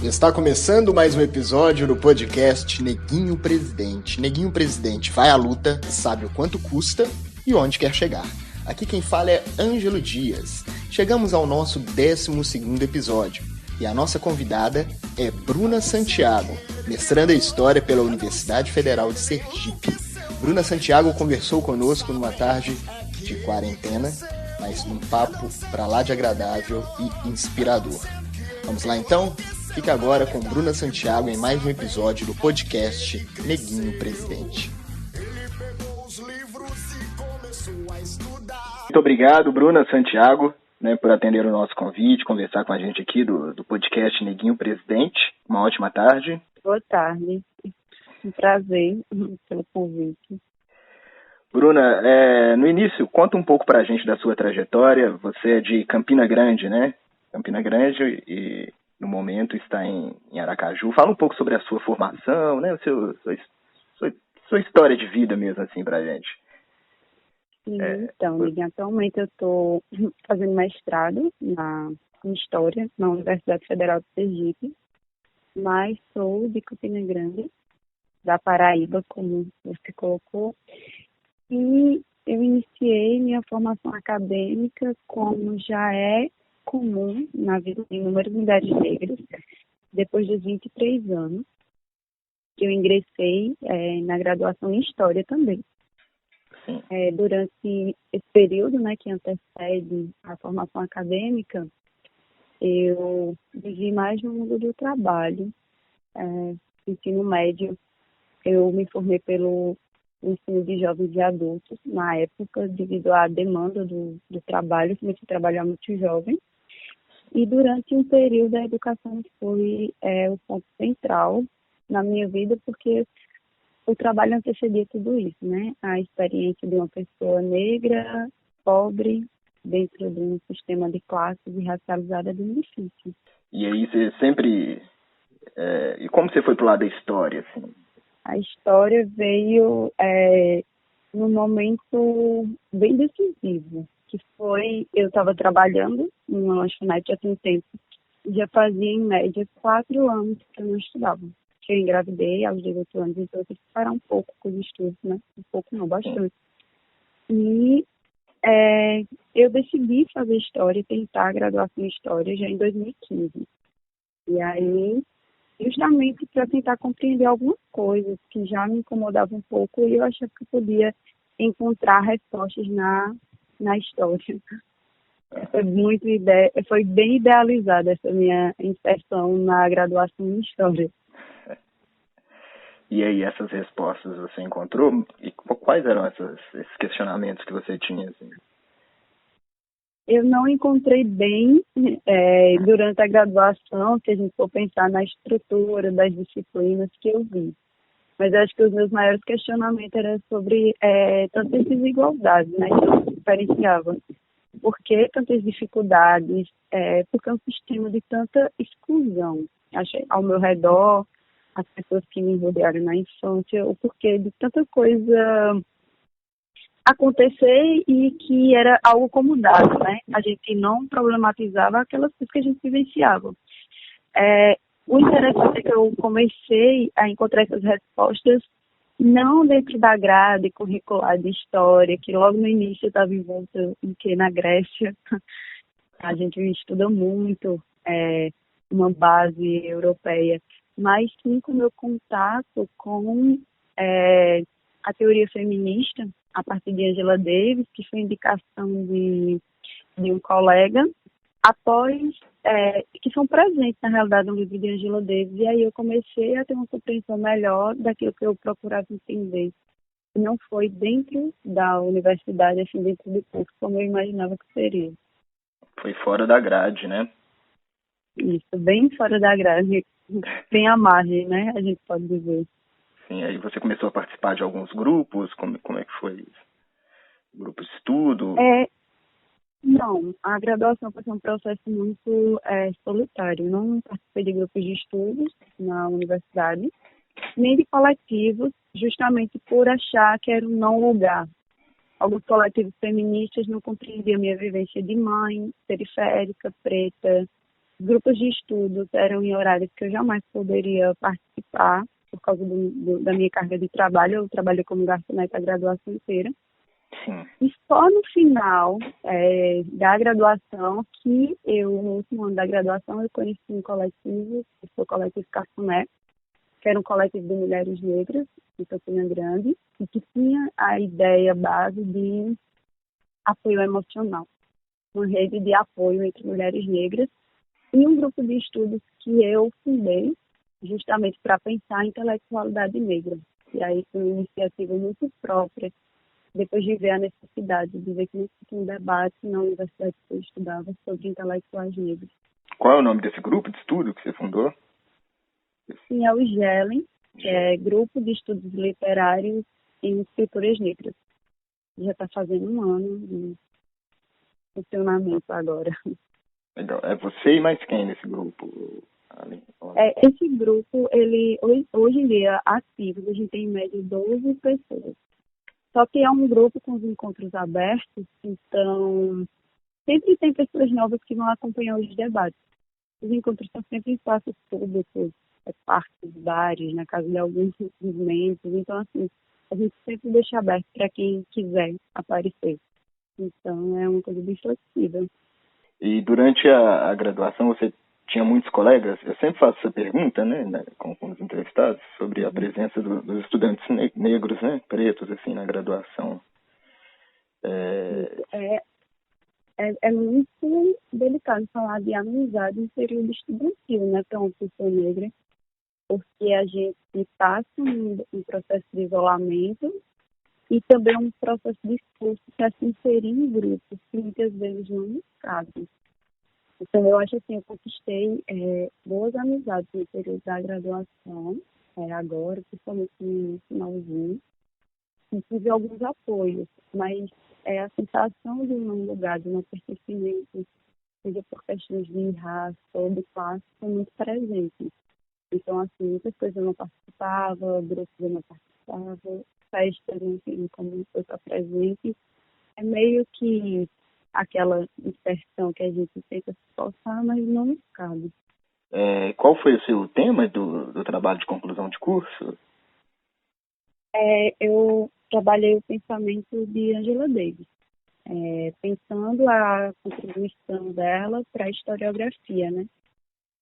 Está começando mais um episódio do podcast Neguinho Presidente. Neguinho Presidente vai à luta, sabe o quanto custa e onde quer chegar. Aqui quem fala é Ângelo Dias. Chegamos ao nosso 12º episódio e a nossa convidada é Bruna Santiago, mestranda em História pela Universidade Federal de Sergipe. Bruna Santiago conversou conosco numa tarde de quarentena, mas num papo pra lá de agradável e inspirador. Vamos lá então? Fique agora com Bruna Santiago em mais um episódio do podcast Neguinho Presidente. Muito obrigado, Bruna Santiago, por atender o nosso convite, conversar com a gente aqui do podcast Neguinho Presidente. Uma ótima tarde. Boa tarde. Um prazer pelo convite. Bruna, no início, conta um pouco pra gente da sua trajetória. Você é de Campina Grande, né? Campina Grande e no momento está em Aracaju. Fala um pouco sobre a sua formação, né? Sua história de vida mesmo, assim, pra gente. Então, Lívia, atualmente eu estou fazendo mestrado em História na Universidade Federal de Sergipe, mas sou de Campina Grande, da Paraíba, como você colocou, e eu iniciei minha formação acadêmica como já é comum na vida de inúmeras mulheres negras, depois de 23 anos, que eu ingressei na graduação em História também. Durante esse período, que antecede a formação acadêmica, eu vivi mais no mundo do trabalho, ensino médio. Eu me formei pelo ensino de jovens e adultos, na época, devido à demanda do trabalho, comecei a trabalhar muito jovem. E durante um período a educação foi o ponto central na minha vida, porque o trabalho antecedia tudo isso, A experiência de uma pessoa negra, pobre, dentro de um sistema de classes e racializada é bem difícil. E aí você sempre... E como você foi pro lado da história, assim? A história veio num momento bem decisivo, que foi, eu estava trabalhando numa lanchonete há um tempo, já fazia em média 4 anos que eu não estudava. Eu engravidei aos 18 anos, então eu tive que parar um pouco com os estudos, Um pouco não, bastante. E eu decidi fazer História e tentar a graduação em História já em 2015. E aí, justamente para tentar compreender algumas coisas que já me incomodavam um pouco e eu achava que eu podia encontrar respostas na história. Foi bem idealizada essa minha inserção na graduação em História. E aí, essas respostas você encontrou? E quais eram esses questionamentos que você tinha? Assim? Eu não encontrei bem durante a graduação, se a gente for pensar na estrutura das disciplinas que eu vi. Mas eu acho que os meus maiores questionamentos eram sobre tantas desigualdades, Então, eu diferenciava. Por que tantas dificuldades? Porque é um sistema de tanta exclusão. Achei ao meu redor, as pessoas que me rodearam na infância, o porquê de tanta coisa acontecer e que era algo como dado, A gente não problematizava aquelas coisas que a gente vivenciava. O interessante é que eu comecei a encontrar essas respostas não dentro da grade curricular de História, que logo no início eu estava envolta na Grécia. A gente estuda muito uma base europeia, mas sim com o meu contato com a teoria feminista, a partir de Angela Davis, que foi indicação de um colega, que são presentes, na realidade, no livro de Angela Davis, e aí eu comecei a ter uma compreensão melhor daquilo que eu procurava entender. E não foi dentro da universidade, assim, dentro do curso, como eu imaginava que seria. Foi fora da grade, né? Isso, bem fora da grade, bem à margem, A gente pode dizer. Sim, aí você começou a participar de alguns grupos, como é que foi isso? Grupo de estudo? Não, a graduação foi um processo muito solitário. Não participei de grupos de estudos na universidade, nem de coletivos, justamente por achar que era um não lugar. Alguns coletivos feministas não compreendiam a minha vivência de mãe, periférica, preta, grupos de estudos eram em horários que eu jamais poderia participar por causa da minha carga de trabalho. Eu trabalhei como garçonete a graduação inteira. Sim. E só no final da graduação no último ano da graduação, eu conheci um coletivo, que foi o Coletivo Cafuné, que era um coletivo de mulheres negras em Campina Grande, e que tinha a ideia base de apoio emocional, uma rede de apoio entre mulheres negras, e um grupo de estudos que eu fundei justamente para pensar a intelectualidade negra. E aí foi uma iniciativa muito própria, depois de ver a necessidade de ver que não tinha um debate na universidade que eu estudava sobre intelectuais negros. Qual é o nome desse grupo de estudo que você fundou? Sim, é o GELEN, que é Grupo de Estudos Literários em Escrituras Negras. Já está fazendo um ano de funcionamento agora. Legal. É você e mais quem nesse grupo? Esse grupo, ele hoje em dia, ativo, a gente tem em média 12 pessoas. Só que é um grupo com os encontros abertos, então sempre tem pessoas novas que vão acompanhar os debates. Os encontros são sempre em espaços públicos, parques, bares, na casa de alguns dos membros. Então, assim, a gente sempre deixa aberto para quem quiser aparecer. Então, é uma coisa bem flexível. E durante a graduação você tinha muitos colegas? Eu sempre faço essa pergunta, né, com os entrevistados, sobre a presença dos estudantes negros, né, pretos, assim, na graduação. É muito delicado falar de amizade em período estudantil, né, para uma pessoa negra, porque a gente passa um processo de isolamento e também um processo de esforço para se inserir em grupos que muitas vezes não nos cabem. Então, eu acho assim, eu conquistei boas amizades no período da graduação, agora, principalmente no finalzinho, e tive alguns apoios, mas a sensação de um lugar, de um pertencimento, seja por questões de raça ou de classe, foi muito presente. Então, assim, muitas coisas eu não participava, grupos eu não participava, festas, enfim, como eu estou presente, é meio que aquela dispersão que a gente tenta se esforçar, mas não nos cabe. Qual foi o seu tema do trabalho de conclusão de curso? Eu trabalhei o pensamento de Angela Davis, pensando a contribuição dela para a historiografia, né?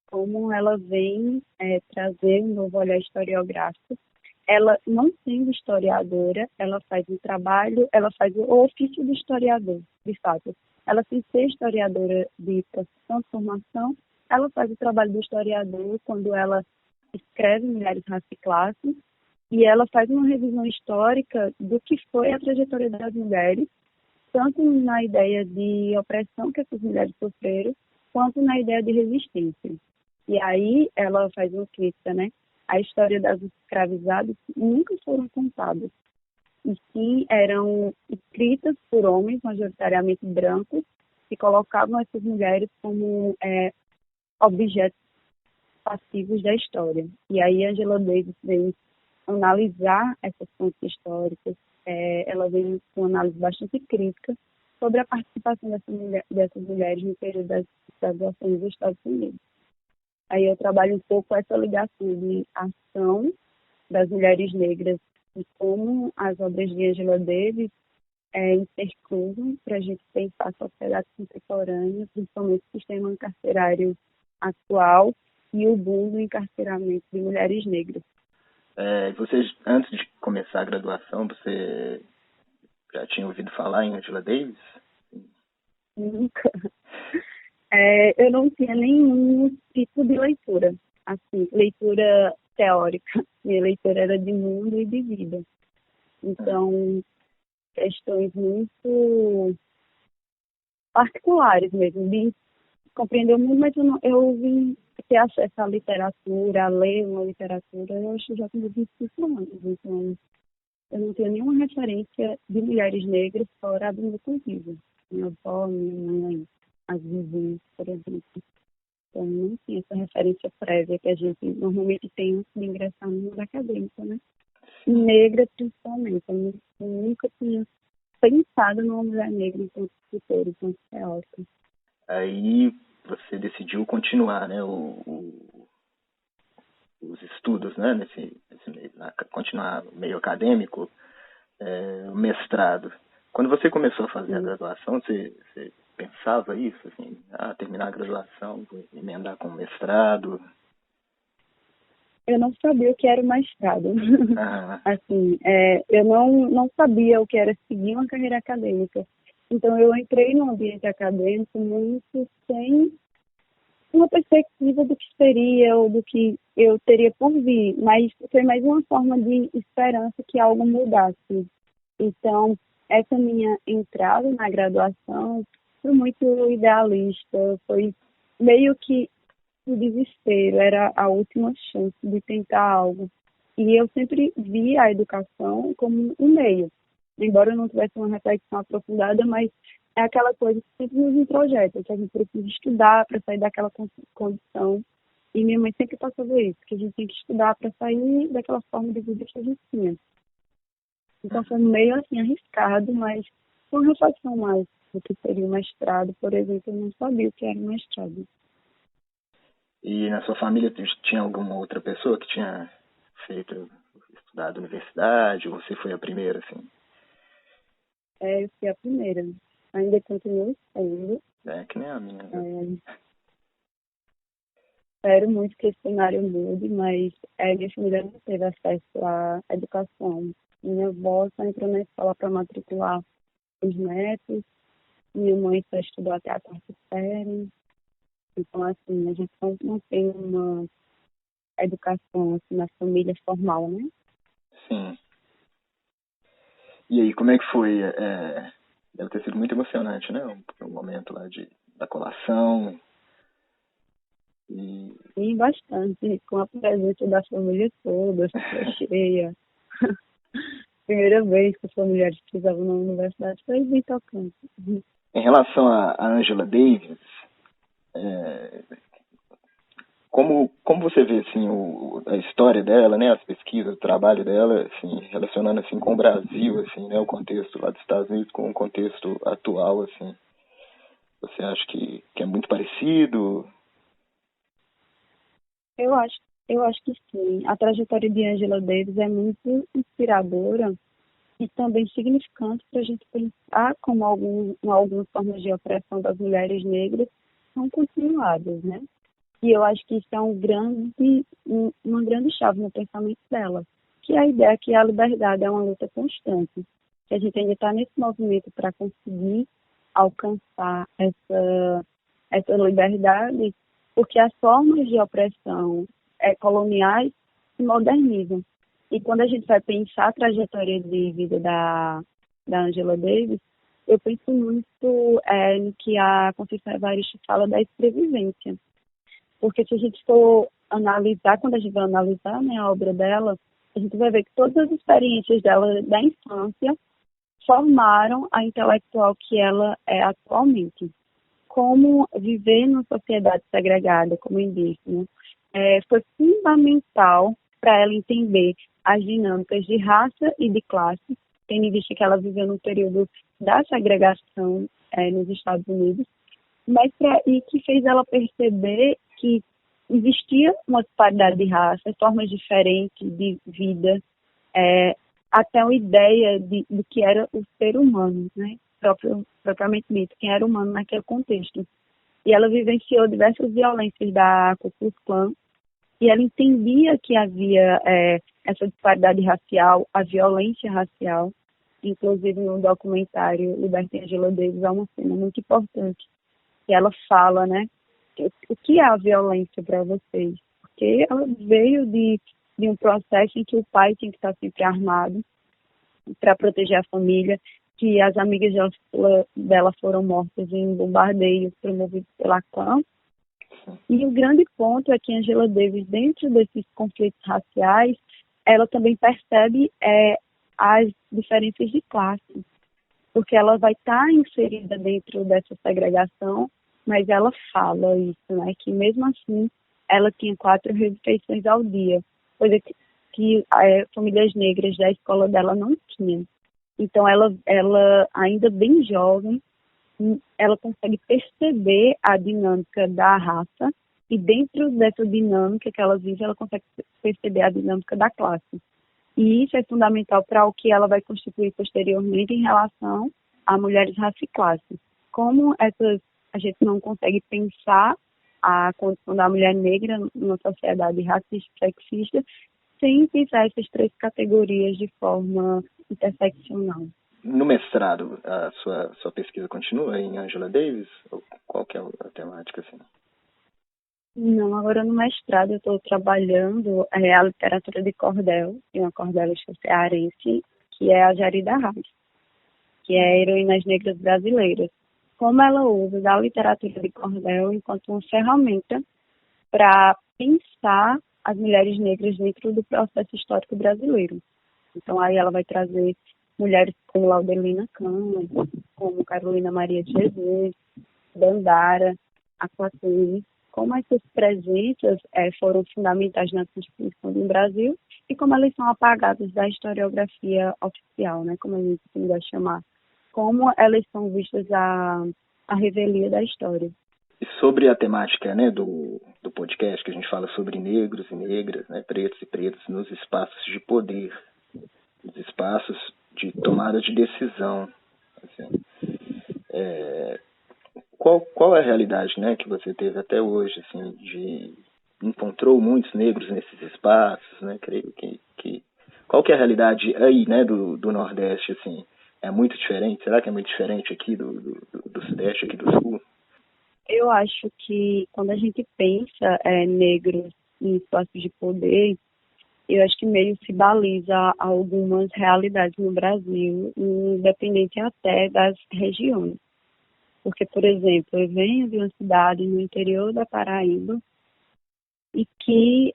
Como ela vem trazer um novo olhar historiográfico. Ela, não sendo historiadora, ela faz um trabalho, ela faz o ofício do historiador, de fato. Ela, sem ser historiadora de profissão, de formação, ela faz o trabalho do historiador quando ela escreve Mulheres, Raça e Classe, e ela faz uma revisão histórica do que foi a trajetória das mulheres, tanto na ideia de opressão que essas mulheres sofreram, quanto na ideia de resistência. E aí ela faz uma crítica, né? A história das escravizadas nunca foram contadas, e sim eram escritas por homens, majoritariamente brancos, que colocavam essas mulheres como objetos passivos da história. E aí Angela Davis vem analisar essas fontes históricas, ela vem com uma análise bastante crítica sobre a participação dessas mulheres no período das graduações dos Estados Unidos. Aí eu trabalho um pouco essa ligação de ação das mulheres negras e como as obras de Angela Davis intercruzam para a gente pensar a sociedade contemporânea, principalmente o sistema carcerário atual e o boom do encarceramento de mulheres negras. Você, antes de começar a graduação, você já tinha ouvido falar em Angela Davis? Nunca. Eu não tinha nenhum tipo de leitura, assim, leitura teórica. Minha leitura era de mundo e de vida. Então, questões muito particulares mesmo, de compreender o mundo, mas eu vim ter acesso à literatura, a ler uma literatura, eu acho que já com 25 anos. Então, eu não tenho nenhuma referência de mulheres negras fora do meu convívio. Minha avó, minha mãe, as vizinhas, por exemplo. Então, não tinha essa referência prévia que a gente normalmente tem antes de ingressar no mundo acadêmico, né? E negra, principalmente. Eu nunca tinha pensado numa mulher negra enquanto escritora, enquanto teórica. Aí você decidiu decidiu continuar, né, os estudos, né, continuar no meio acadêmico, o mestrado. Quando você começou a fazer a graduação, você pensava isso, assim, terminar a graduação, emendar com o mestrado? Eu não sabia o que era o mestrado. Ah. Assim, eu não sabia o que era seguir uma carreira acadêmica. Então, eu entrei no ambiente acadêmico muito sem uma perspectiva do que seria ou do que eu teria por vir, mas foi mais uma forma de esperança que algo mudasse. Então, essa minha entrada na graduação foi muito idealista, foi meio que o desespero, era a última chance de tentar algo. E eu sempre vi a educação como um meio, embora eu não tivesse uma reflexão aprofundada, mas é aquela coisa que sempre nos introjeta, que a gente precisa estudar para sair daquela condição. E minha mãe sempre passou a ver isso, que a gente tem que estudar para sair daquela forma de vida que a gente tinha. Então foi meio assim arriscado, mas com reflexão mais do que seria o mestrado, por exemplo, eu não sabia o que era o mestrado. E na sua família tinha alguma outra pessoa que tinha estudado na universidade? Ou você foi a primeira, assim? Eu fui a primeira. Ainda continuo sendo. Que nem a minha. Espero muito que esse cenário mude, mas minha família não teve acesso à educação. Minha avó só entrou na escola para matricular os netos. Minha mãe só estudou até a quarta série. Então, assim, a gente não tem uma educação assim, na família formal, né? Sim. E aí, como é que foi? Deve ter sido muito emocionante, né? O momento lá da colação. Sim, bastante. Com a presença da família toda, cheia. Primeira vez que os familiares pisavam na universidade foi bem tocante. Em relação a Angela Davis, como você vê assim a história dela, né, as pesquisas, o trabalho dela, assim, relacionando assim com o Brasil, assim, né, o contexto lá dos Estados Unidos com o contexto atual, assim, você acha que é muito parecido? Eu acho que sim. A trajetória de Angela Davis é muito inspiradora e também significante para a gente pensar como algumas formas de opressão das mulheres negras são continuadas, né? E eu acho que isso é uma grande chave no pensamento dela, que é a ideia que a liberdade é uma luta constante, que a gente ainda está nesse movimento para conseguir alcançar essa liberdade, porque as formas de opressão coloniais se modernizam. E quando a gente vai pensar a trajetória de vida da Angela Davis, eu penso muito no que a Conceição Evaristo fala da sobrevivência. Porque se a gente for analisar, quando a gente vai analisar, né, a obra dela, a gente vai ver que todas as experiências dela da infância formaram a intelectual que ela é atualmente. Como viver numa sociedade segregada, como indígena, foi fundamental para ela entender as dinâmicas de raça e de classe, tendo em vista que ela viveu no período da segregação nos Estados Unidos, e que fez ela perceber que existia uma disparidade de raça, formas diferentes de vida, até uma ideia do que era o ser humano, né? Propriamente dito, quem era humano naquele contexto. E ela vivenciou diversas violências da Ku Klux Klan, e ela entendia que havia essa disparidade racial, a violência racial. Inclusive, no documentário Libertem Angela Davis, há uma cena muito importante, que ela fala, né, o que é a violência para vocês? Porque ela veio de um processo em que o pai tinha que estar sempre armado para proteger a família, que as amigas dela foram mortas em bombardeios promovidos pela Klan. E o grande ponto é que Angela Davis, dentro desses conflitos raciais, ela também percebe as diferenças de classe, porque ela vai estar inserida dentro dessa segregação, mas ela fala isso, né, que mesmo assim ela tinha 4 refeições ao dia, coisa que famílias negras da escola dela não tinham. Então ela ainda bem jovem, ela consegue perceber a dinâmica da raça e dentro dessa dinâmica que ela vive, ela consegue perceber a dinâmica da classe. E isso é fundamental para o que ela vai constituir posteriormente em relação a mulheres, raça e classe. Como a gente não consegue pensar a condição da mulher negra numa sociedade racista e sexista sem pensar essas três categorias de forma interseccional. No mestrado, a sua pesquisa continua em Angela Davis? Ou qual que é a temática, assim? Não, agora no mestrado eu estou trabalhando a literatura de cordel, de uma cordelista cearense, que é a Jarida Reis, que é Heroínas Negras Brasileiras. Como ela usa da literatura de cordel enquanto uma ferramenta para pensar as mulheres negras dentro do processo histórico brasileiro. Então aí ela vai trazer mulheres como Laudelina Cândido, como Carolina Maria de Jesus, Dandara, Aquatine, como essas presenças foram fundamentais na Constituição do Brasil e como elas são apagadas da historiografia oficial, né, como a gente vai chamar, como elas são vistas a revelia da história. E sobre a temática, né, do podcast, que a gente fala sobre negros e negras, né, pretos e pretas nos espaços de poder, nos espaços de tomada de decisão, assim, qual é a realidade, né, que você teve até hoje, assim, encontrou muitos negros nesses espaços, né, creio que qual que é a realidade aí, né, do Nordeste, assim, é muito diferente? Será que é muito diferente aqui do Sudeste, aqui do Sul? Eu acho que quando a gente pensa negros em espaços de poder, eu acho que meio se baliza algumas realidades no Brasil, independente até das regiões. Porque, por exemplo, eu venho de uma cidade no interior da Paraíba e que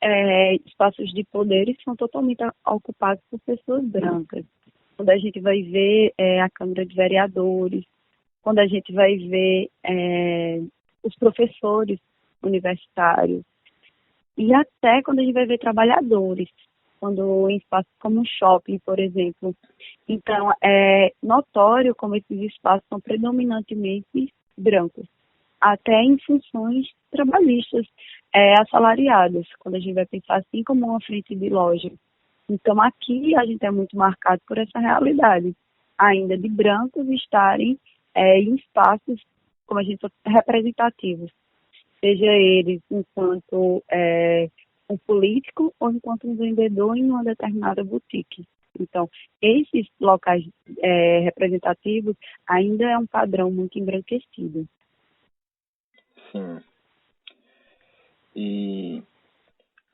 espaços de poderes são totalmente ocupados por pessoas brancas. Quando a gente vai ver a Câmara de Vereadores, quando a gente vai ver os professores universitários, e até quando a gente vai ver trabalhadores, quando em espaços como um shopping, por exemplo. Então, é notório como esses espaços são predominantemente brancos, até em funções trabalhistas assalariadas, quando a gente vai pensar assim como uma frente de loja. Então, aqui a gente é muito marcado por essa realidade, ainda de brancos estarem em espaços, como a gente fala, representativos, seja eles enquanto um político ou enquanto um vendedor em uma determinada boutique. Então, esses locais representativos ainda é um padrão muito embranquecido. Sim. E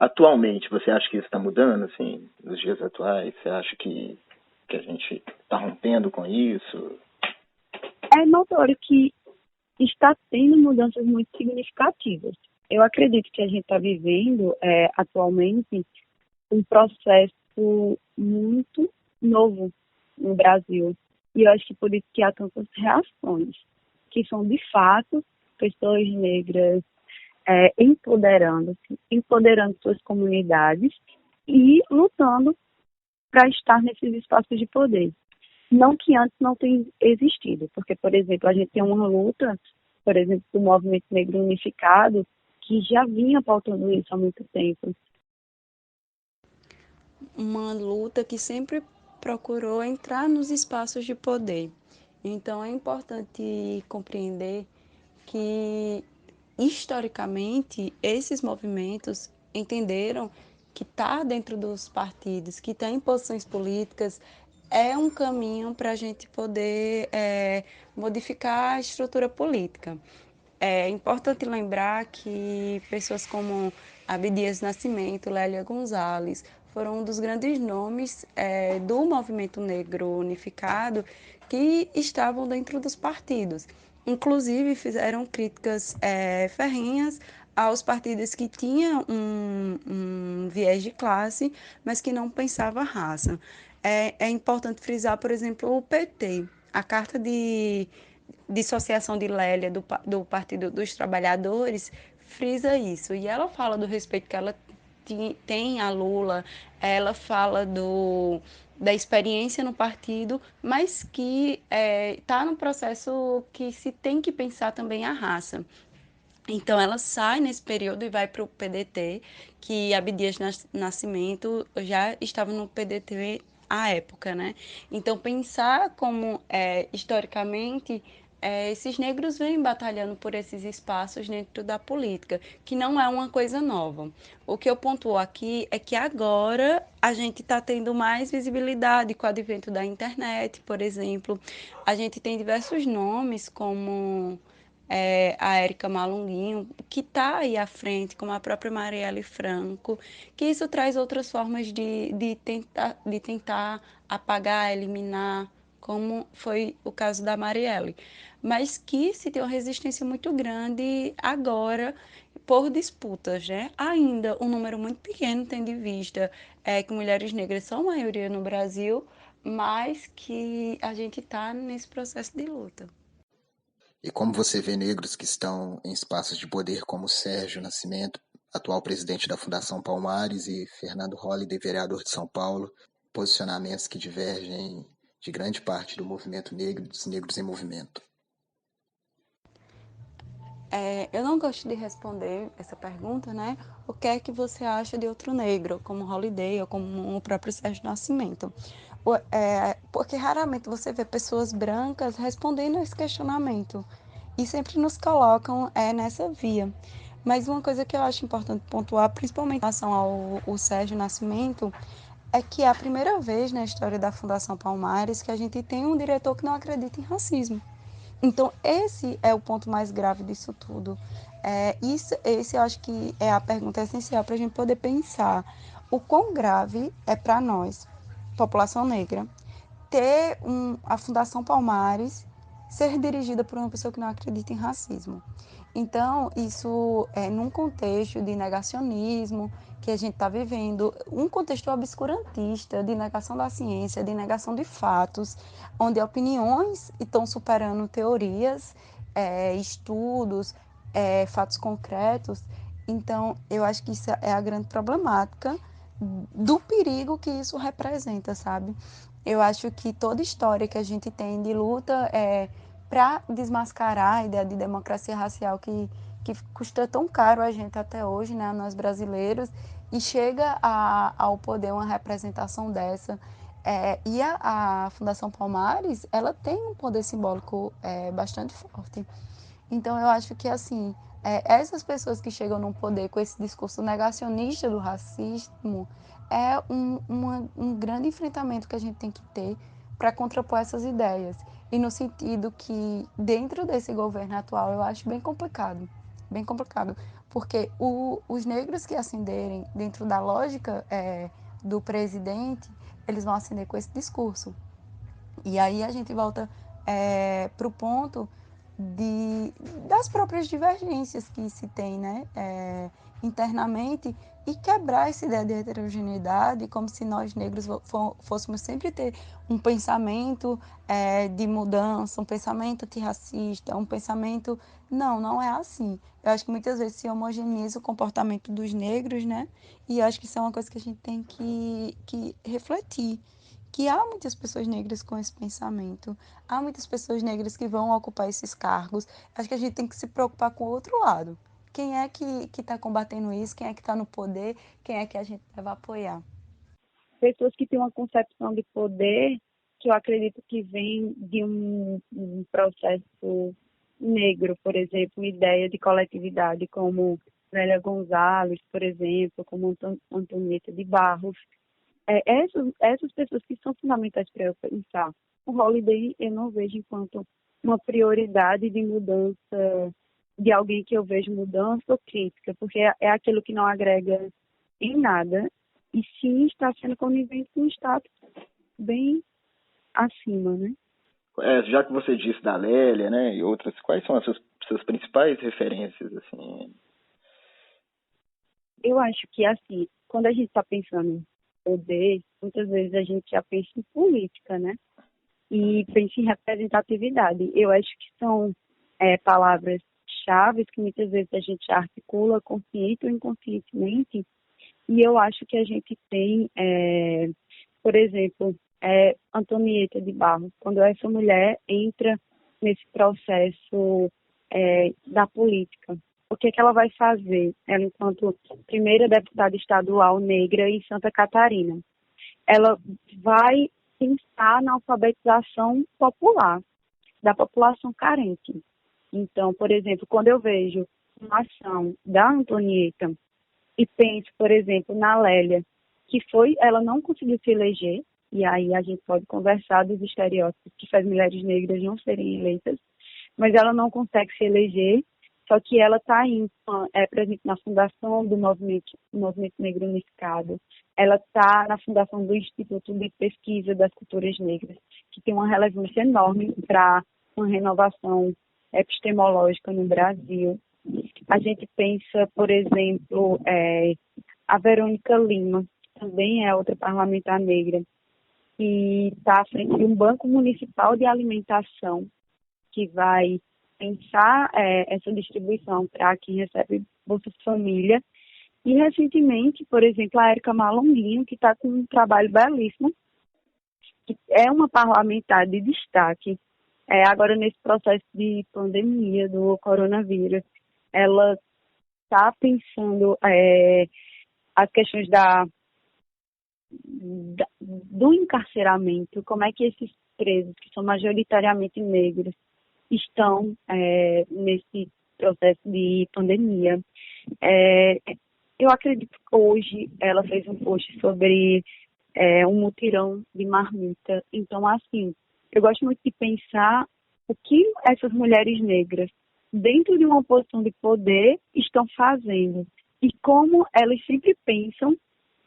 atualmente, você acha que isso está mudando, assim, nos dias atuais? Você acha que a gente está rompendo com isso? É notório que está tendo mudanças muito significativas. Eu acredito que a gente está vivendo atualmente um processo muito novo no Brasil. E eu acho que por isso que há tantas reações, que são de fato pessoas negras empoderando suas comunidades e lutando para estar nesses espaços de poder. Não que antes não tenha existido, porque, por exemplo, a gente tem uma luta, por exemplo, do Movimento Negro Unificado, que já vinha pautando isso há muito tempo. Uma luta que sempre procurou entrar nos espaços de poder. Então, é importante compreender que, historicamente, esses movimentos entenderam que estar dentro dos partidos, que estar em posições políticas, é um caminho para a gente poder modificar a estrutura política. É importante lembrar que pessoas como Abdias Nascimento, Lélia Gonzalez, foram um dos grandes nomes do movimento negro unificado que estavam dentro dos partidos. Inclusive, fizeram críticas ferrenhas aos partidos que tinham um viés de classe, mas que não pensava raça. É importante frisar, por exemplo, o PT. A Carta de dissociação de Lélia do Partido dos Trabalhadores frisa isso. E ela fala do respeito que ela tem a Lula, ela fala da experiência no partido, mas que está no processo que se tem que pensar também a raça. Então, ela sai nesse período e vai para o PDT, que Abdias Nascimento já estava no PDT à época, né? Então, pensar como, historicamente, esses negros vêm batalhando por esses espaços dentro da política, que não é uma coisa nova. O que eu pontuo aqui é que agora a gente está tendo mais visibilidade com o advento da internet, por exemplo. A gente tem diversos nomes como a Érica Malunguinho, que está aí à frente, como a própria Marielle Franco, que isso traz outras formas de tentar apagar, eliminar, como foi o caso da Marielle. Mas que se tem uma resistência muito grande agora por disputas, né? Ainda um número muito pequeno, tendo em vista que mulheres negras são maioria no Brasil, mas que a gente está nesse processo de luta. E como você vê negros que estão em espaços de poder como Sérgio Nascimento, atual presidente da Fundação Palmares, e Fernando Holliday, vereador de São Paulo, posicionamentos que divergem de grande parte do movimento negro e dos negros em movimento? Eu não gosto de responder essa pergunta, né? O que é que você acha de outro negro, como Holiday ou como o próprio Sérgio Nascimento? Porque raramente você vê pessoas brancas respondendo esse questionamento e sempre nos colocam nessa via. Mas uma coisa que eu acho importante pontuar, principalmente em relação ao Sérgio Nascimento, é que é a primeira vez na história da Fundação Palmares que a gente tem um diretor que não acredita em racismo. Então, esse é o ponto mais grave disso tudo. Esse eu acho que é a pergunta essencial para a gente poder pensar o quão grave é para nós, população negra, ter a Fundação Palmares ser dirigida por uma pessoa que não acredita em racismo. Então, isso é num contexto de negacionismo que a gente está vivendo, um contexto obscurantista de negação da ciência, de negação de fatos, onde opiniões estão superando teorias, estudos, fatos concretos. Então, eu acho que isso é a grande problemática do perigo que isso representa, sabe? Eu acho que toda história que a gente tem de luta para desmascarar a ideia de democracia racial que custa tão caro a gente até hoje, né, nós brasileiros, e chega ao poder uma representação dessa. E a Fundação Palmares, ela tem um poder simbólico bastante forte. Então, eu acho que, assim, essas pessoas que chegam no poder com esse discurso negacionista do racismo é um grande enfrentamento que a gente tem que ter para contrapor essas ideias. E no sentido que, dentro desse governo atual, eu acho bem complicado, porque os negros que ascenderem dentro da lógica do presidente, eles vão ascender com esse discurso. E aí a gente volta para o ponto das próprias divergências que se tem, né, internamente, e quebrar essa ideia de heterogeneidade, como se nós negros fôssemos sempre ter um pensamento de mudança, um pensamento antirracista, um pensamento... Não é assim. Eu acho que muitas vezes se homogeneiza o comportamento dos negros, né, e eu acho que isso é uma coisa que a gente tem que refletir, que há muitas pessoas negras com esse pensamento, há muitas pessoas negras que vão ocupar esses cargos. Acho que a gente tem que se preocupar com o outro lado. Quem é que está combatendo isso? Quem é que está no poder? Quem é que a gente deve apoiar? Pessoas que têm uma concepção de poder que eu acredito que vem de um processo negro, por exemplo, uma ideia de coletividade, como Nélia Gonzalez, por exemplo, como Antonieta de Barros. Essas pessoas que são fundamentais para eu pensar. O Holiday eu não vejo enquanto uma prioridade de mudança, de alguém que eu vejo mudança ou crítica, porque é aquilo que não agrega em nada e sim está sendo conivente com um status bem acima, né? Já que você disse da Lélia, né, e outras, quais são as suas principais referências, assim? Eu acho que, assim, quando a gente está pensando em poder, muitas vezes a gente já pensa em política, né? E pensa em representatividade. Eu acho que são palavras-chave que muitas vezes a gente articula consciente ou inconscientemente, e eu acho que a gente tem, por exemplo, é Antonieta de Barros, quando essa mulher entra nesse processo da política. O que ela vai fazer? Ela, enquanto primeira deputada estadual negra em Santa Catarina, ela vai pensar na alfabetização popular, da população carente. Então, por exemplo, quando eu vejo uma ação da Antonieta e penso, por exemplo, na Lélia, ela não conseguiu se eleger, e aí a gente pode conversar dos estereótipos que faz mulheres negras não serem eleitas, mas ela não consegue se eleger, só que ela está presente na fundação do Movimento Negro Unificado, ela está na fundação do Instituto de Pesquisa das Culturas Negras, que tem uma relevância enorme para uma renovação epistemológica no Brasil. A gente pensa, por exemplo, a Verônica Lima, que também é outra parlamentar negra, que está à frente de um banco municipal de alimentação, que vai pensar essa distribuição para quem recebe Bolsa Família. E, recentemente, por exemplo, a Érica Malonguinho, que está com um trabalho belíssimo, que é uma parlamentar de destaque. Agora, nesse processo de pandemia do coronavírus, ela está pensando as questões do encarceramento, como é que esses presos, que são majoritariamente negros, estão nesse processo de pandemia. Eu acredito que hoje ela fez um post sobre um mutirão de marmita. Então, assim, eu gosto muito de pensar o que essas mulheres negras, dentro de uma posição de poder, estão fazendo e como elas sempre pensam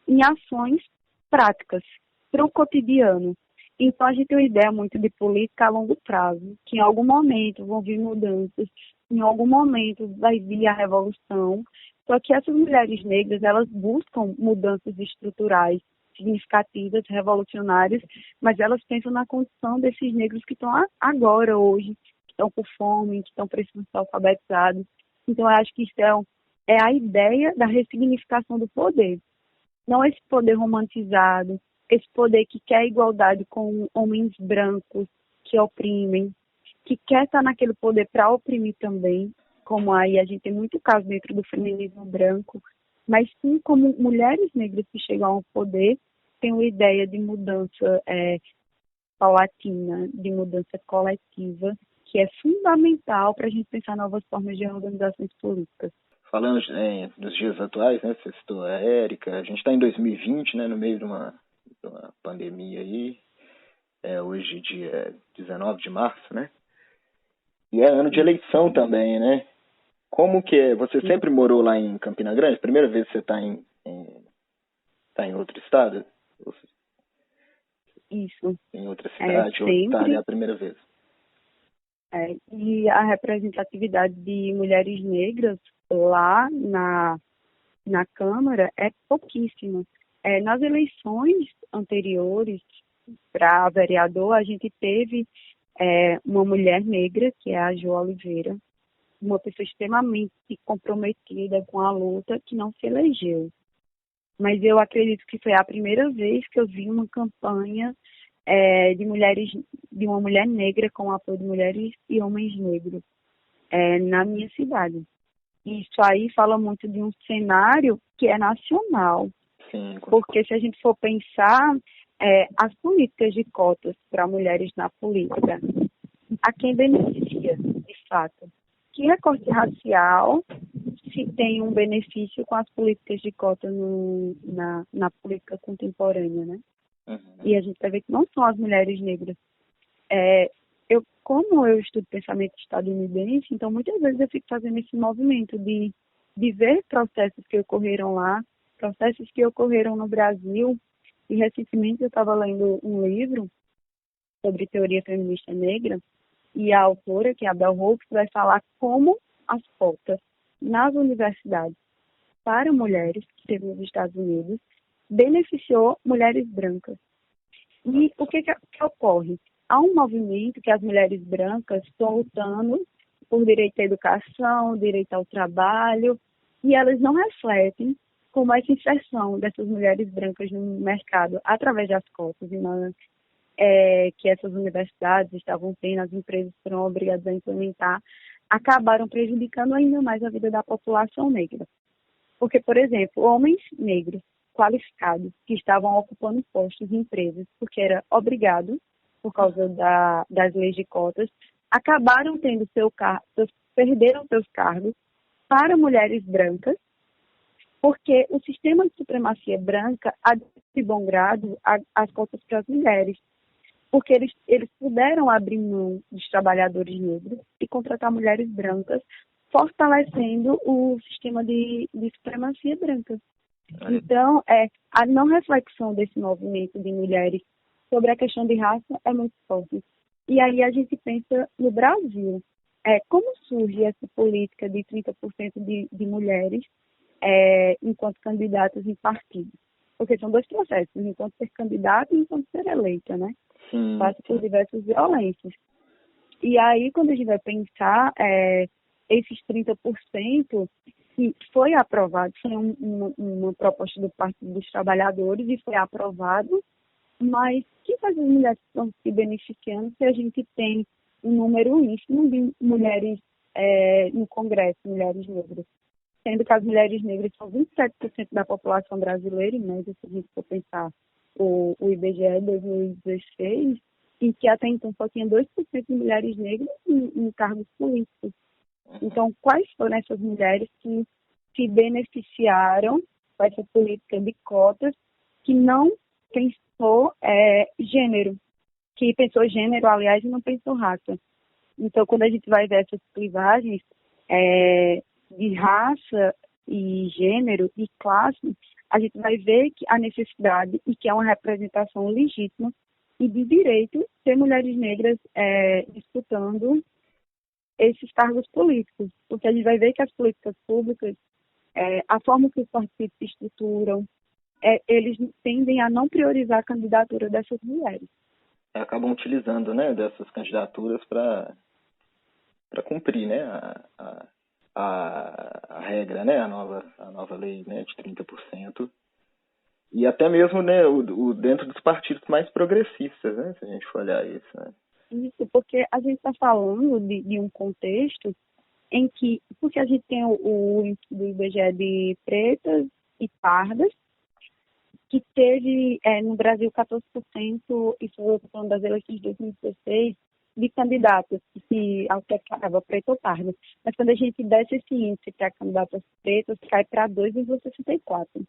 em ações práticas para o cotidiano. Então, a gente tem uma ideia muito de política a longo prazo, que em algum momento vão vir mudanças, em algum momento vai vir a revolução. Só que essas mulheres negras, elas buscam mudanças estruturais significativas, revolucionárias, mas elas pensam na condição desses negros que estão agora, hoje, que estão com fome, que estão precisando ser alfabetizados. Então, eu acho que isso é a ideia da ressignificação do poder. Não esse poder romantizado, esse poder que quer igualdade com homens brancos que oprimem, que quer estar naquele poder para oprimir também, como aí a gente tem muito caso dentro do feminismo branco, mas sim como mulheres negras que chegam ao poder têm uma ideia de mudança paulatina, de mudança coletiva, que é fundamental para a gente pensar novas formas de organizações políticas. Falando dos dias atuais, né, você citou a Érica, a gente está em 2020, né, no meio de uma pandemia aí, hoje dia 19 de março, né, e é ano de eleição também, né? Como que é? Você sempre morou lá em Campina Grande? Primeira vez que você está em outro estado? Isso. Em outra cidade? Ou está ali a primeira vez? E a representatividade de mulheres negras lá na Câmara é pouquíssima. Nas eleições anteriores para vereador, a gente teve uma mulher negra, que é a Jo Oliveira, uma pessoa extremamente comprometida com a luta, que não se elegeu. Mas eu acredito que foi a primeira vez que eu vi uma campanha de uma mulher negra com o apoio de mulheres e homens negros na minha cidade. Isso aí fala muito de um cenário que é nacional. Sim. Porque se a gente for pensar as políticas de cotas para mulheres na política, a quem beneficia, de fato? Que recorte racial se tem um benefício com as políticas de cota na política contemporânea, né? Uhum. E a gente vai ver que não são as mulheres negras. Como eu estudo pensamento estadunidense, então muitas vezes eu fico fazendo esse movimento de ver processos que ocorreram lá, processos que ocorreram no Brasil. E recentemente eu estava lendo um livro sobre teoria feminista negra, e a autora, que é a Bell Hooks, vai falar como as cotas nas universidades para mulheres, que teve nos Estados Unidos, beneficiou mulheres brancas. E o que ocorre? Há um movimento que as mulheres brancas estão lutando por direito à educação, direito ao trabalho, e elas não refletem como essa inserção dessas mulheres brancas no mercado através das cotas que essas universidades estavam tendo, as empresas foram obrigadas a implementar, acabaram prejudicando ainda mais a vida da população negra. Porque, por exemplo, homens negros qualificados que estavam ocupando postos em empresas, porque era obrigado, por causa das leis de cotas, acabaram tendo perderam seus cargos para mulheres brancas, porque o sistema de supremacia branca admite de bom grado as cotas para as mulheres, porque eles puderam abrir mão dos trabalhadores negros e contratar mulheres brancas, fortalecendo o sistema de supremacia branca. Então, a não reflexão desse movimento de mulheres sobre a questão de raça é muito forte. E aí a gente pensa no Brasil. Como surge essa política de 30% de mulheres enquanto candidatas em partidos? Porque são dois processos, enquanto ser candidata e enquanto ser eleita, né? Passa por diversas violências. E aí, quando a gente vai pensar, esses 30% que foi aprovado, foi uma proposta do Partido dos Trabalhadores e foi aprovado, mas que as mulheres estão se beneficiando se a gente tem um número ínfimo de mulheres no Congresso, mulheres negras? Sendo que as mulheres negras são 27% da população brasileira, em média, se a gente for pensar o IBGE 2016, em que até então só tinha 2% de mulheres negras em cargos políticos. Então, quais foram essas mulheres que se beneficiaram com essa política de cotas que não pensou gênero, que pensou gênero, aliás, e não pensou raça? Então, quando a gente vai ver essas clivagens de raça e gênero e classe, a gente vai ver que a necessidade e que é uma representação legítima e de direito ter mulheres negras disputando esses cargos políticos, porque a gente vai ver que as políticas públicas, a forma que os partidos se estruturam, eles tendem a não priorizar a candidatura dessas mulheres. Acabam utilizando, né, dessas candidaturas para cumprir, né, a regra, né, a nova lei, né, de 30%. E até mesmo, né, dentro dos partidos mais progressistas, né, se a gente for olhar isso, né. Isso, porque a gente está falando de um contexto em que, porque a gente tem o índice do IBGE de pretas e pardas, que teve no Brasil 14%, isso eu estou falando das eleições de 2016, de candidatas que alternava preto ou pardo. Mas quando a gente desce esse índice para candidatas pretas, cai para 2,64%.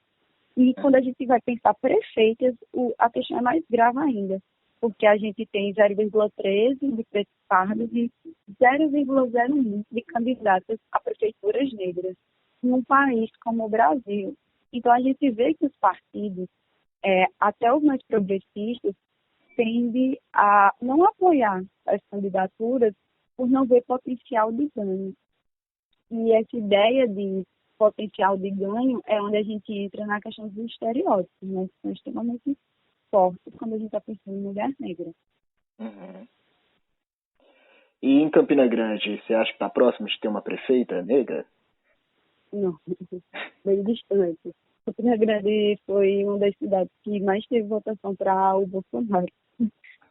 E quando a gente vai pensar prefeitas, a questão é mais grave ainda, porque a gente tem 0,13% de pretos pardos e 0,01% de candidatas a prefeituras negras num país como o Brasil. Então, a gente vê que os partidos, até os mais progressistas, tendem a não apoiar as candidaturas por não ver potencial de ganho. E essa ideia de potencial de ganho é onde a gente entra na questão dos estereótipos, né, que são extremamente fortes quando a gente está pensando em mulher negra. Uhum. E em Campina Grande, você acha que está próximo de ter uma prefeita negra? Não, bem distante. Campina Grande foi uma das cidades que mais teve votação para o Bolsonaro.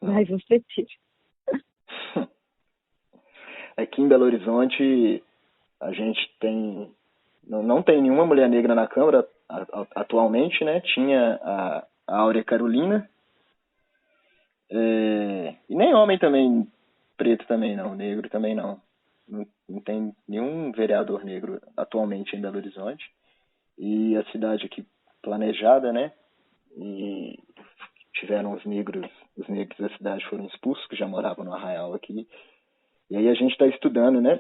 Mas você tira. Aqui em Belo Horizonte, a gente não tem nenhuma mulher negra na Câmara atualmente, né? Tinha a Áurea Carolina, e nem homem também, preto também não, negro também não. Não tem nenhum vereador negro atualmente em Belo Horizonte. E a cidade aqui planejada, né? E tiveram os negros da cidade foram expulsos, que já moravam no Arraial aqui. E aí a gente está estudando, né?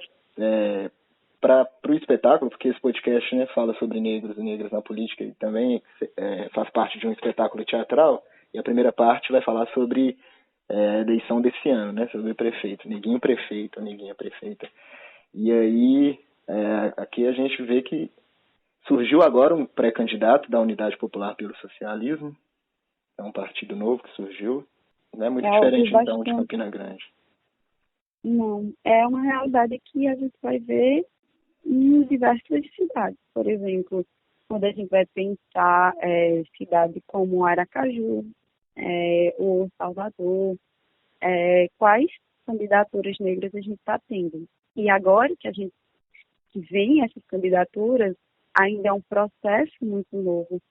Para o espetáculo, porque esse podcast, né, fala sobre negros e negras na política e também faz parte de um espetáculo teatral. E a primeira parte vai falar sobre a eleição desse ano, né? Sobre o prefeito, neguinho prefeito, neguinha prefeita. E aí aqui a gente vê que surgiu agora um pré-candidato da Unidade Popular pelo Socialismo. É um partido novo que surgiu. Não é muito diferente, então, de Campina Grande. Não, é uma realidade que a gente vai ver em diversas cidades. Por exemplo, quando a gente vai pensar cidade como Aracaju, o Salvador, quais candidaturas negras a gente está tendo. E agora que vem essas candidaturas, ainda é um processo muito novo,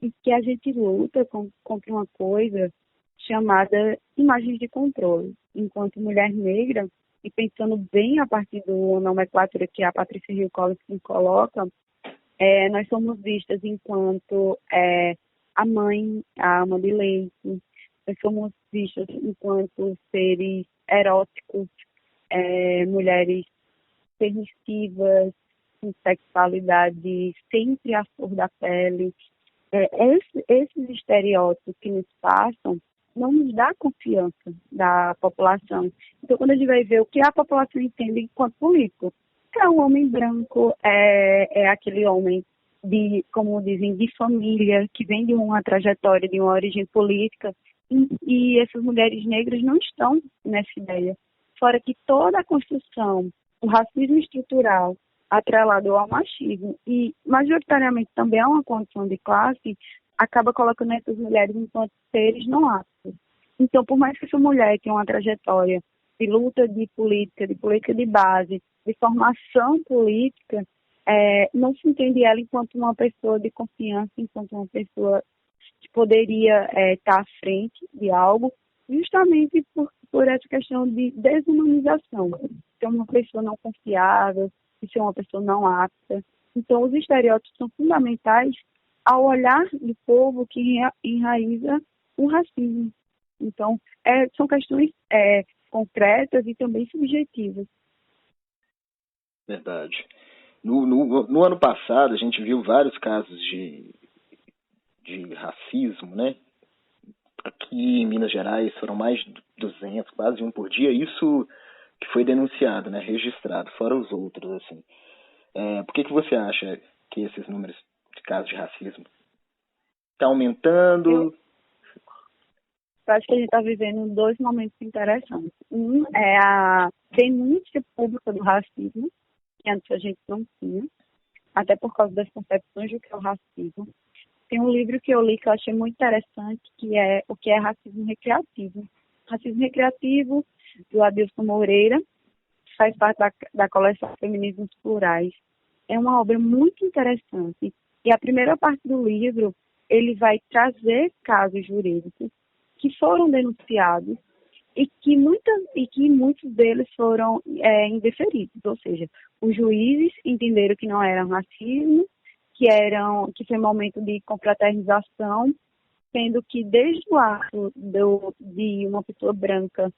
e que a gente luta contra uma coisa chamada imagens de controle. Enquanto mulher negra, e pensando bem a partir do nomenclatura que a Patrícia Hill Collins coloca, nós somos vistas enquanto a mãe, a ama de leite, nós somos vistas enquanto seres eróticos, mulheres permissivas, com sexualidade sempre à flor da pele. Esses estereótipos que nos passam não nos dá confiança da população. Então, quando a gente vai ver o que a população entende enquanto político, é um homem branco, é aquele homem como dizem, de família, que vem de uma trajetória, de uma origem política, e essas mulheres negras não estão nessa ideia. Fora que toda a construção, o racismo estrutural, atrelado ao machismo, e majoritariamente também a uma condição de classe, acaba colocando essas mulheres enquanto seres não aptos. Então, por mais que essa mulher tenha uma trajetória de luta de política de base, de formação política, não se entende ela enquanto uma pessoa de confiança, enquanto uma pessoa que poderia estar à frente de algo, justamente por essa questão de desumanização, ser uma pessoa não confiável, de ser uma pessoa não apta. Então, os estereótipos são fundamentais ao olhar do povo que enraiza o racismo. Então, são questões concretas e também subjetivas. Verdade. No ano passado, a gente viu vários casos de racismo, né? Aqui em Minas Gerais foram mais de 200, quase um por dia. Isso que foi denunciado, né? Registrado, fora os outros, assim. Por que você acha que esses números de casos de racismo estão aumentando? Eu acho que a gente está vivendo dois momentos interessantes. Um é a denúncia pública do racismo, que antes a gente não tinha, até por causa das concepções do que é o racismo. Tem um livro que eu li que eu achei muito interessante, que é o que é racismo recreativo. Racismo recreativo, do Adilson Moreira, que faz parte da coleção Feminismos Plurais. É uma obra muito interessante. E a primeira parte do livro, ele vai trazer casos jurídicos que foram denunciados e que muitos deles foram indeferidos. Ou seja, os juízes entenderam que não era racismo, que foi um momento de confraternização, sendo que desde o ato de uma pessoa branca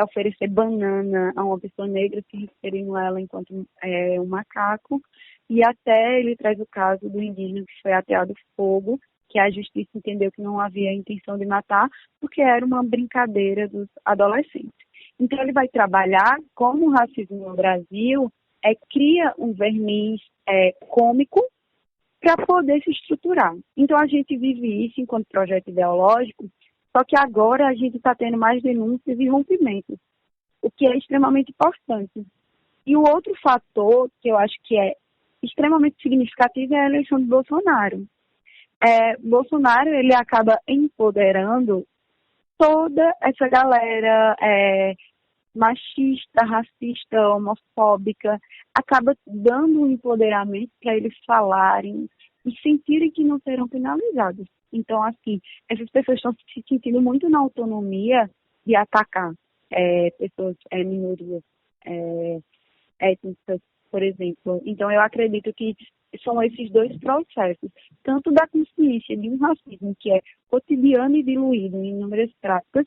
oferecer banana a uma pessoa negra, se referindo a ela enquanto um macaco, e até ele traz o caso do indígena que foi ateado fogo, que a justiça entendeu que não havia intenção de matar, porque era uma brincadeira dos adolescentes. Então ele vai trabalhar como o racismo no Brasil cria um verniz cômico para poder se estruturar. Então a gente vive isso enquanto projeto ideológico, só que agora a gente está tendo mais denúncias e rompimentos, o que é extremamente importante. E o outro fator que eu acho que é extremamente significativo é a eleição de Bolsonaro. Bolsonaro, ele acaba empoderando toda essa galera machista, racista, homofóbica, acaba dando um empoderamento para eles falarem e sentirem que não serão penalizados. Então, assim, essas pessoas estão se sentindo muito na autonomia de atacar pessoas, minorias étnicas, por exemplo. Então, eu acredito que são esses dois processos, tanto da consciência de um racismo que é cotidiano e diluído em inúmeras práticas,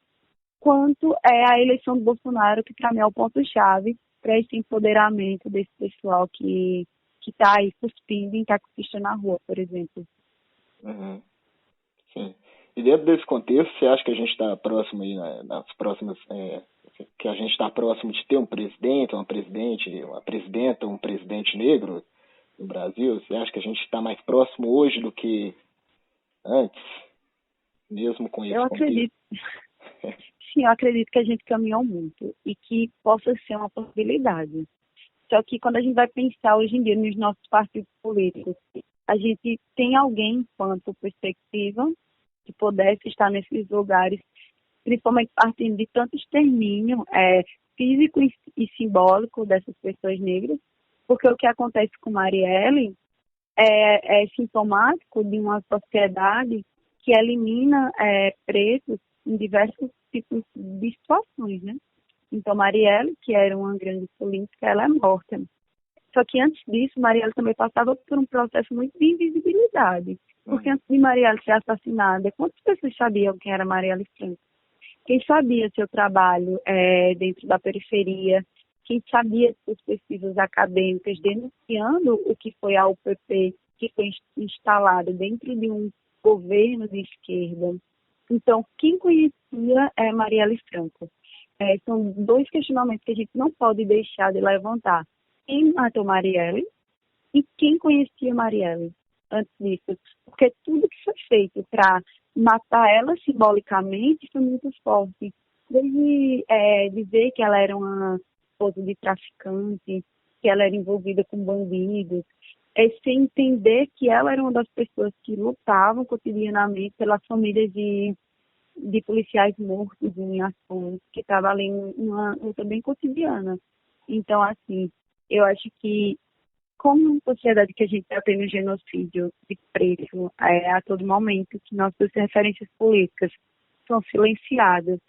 quanto a eleição do Bolsonaro, que para mim é o ponto-chave para esse empoderamento desse pessoal que está aí cuspindo em taxista na rua, por exemplo. Uhum. Sim. E dentro desse contexto, você acha que a gente está próximo aí nas próximas... que a gente está próximo de ter um presidente, uma presidenta, um presidente negro no Brasil? Você acha que a gente está mais próximo hoje do que antes, mesmo com esse contexto? Sim, eu acredito que a gente caminhou muito e que possa ser uma possibilidade. Só que quando a gente vai pensar hoje em dia nos nossos partidos políticos, a gente tem alguém enquanto perspectiva que pudesse estar nesses lugares, principalmente partindo de tanto extermínio físico e simbólico dessas pessoas negras, porque o que acontece com Marielle é sintomático de uma sociedade que elimina pretos em diversos tipos de situações, né? Então, Marielle, que era uma grande política, ela é morta. Só que antes disso, Marielle também passava por um processo muito de invisibilidade. Porque antes de Marielle ser assassinada, quantas pessoas sabiam quem era Marielle Franco? Quem sabia seu trabalho dentro da periferia? Quem sabia suas pesquisas acadêmicas denunciando o que foi a UPP, que foi instalada dentro de um governo de esquerda? Então, quem conhecia Marielle Franco? São dois questionamentos que a gente não pode deixar de levantar. Quem matou Marielle e quem conhecia Marielle antes disso? Porque tudo que foi feito para matar ela simbolicamente foi muito forte. Desde dizer que ela era uma esposa de traficante, que ela era envolvida com bandidos, sem entender que ela era uma das pessoas que lutavam cotidianamente pelas famílias de policiais mortos em ações, que estava ali uma luta bem cotidiana. Então, assim, eu acho que, como uma sociedade que a gente está tendo genocídio de preto a todo momento, que nossas referências políticas são silenciadas,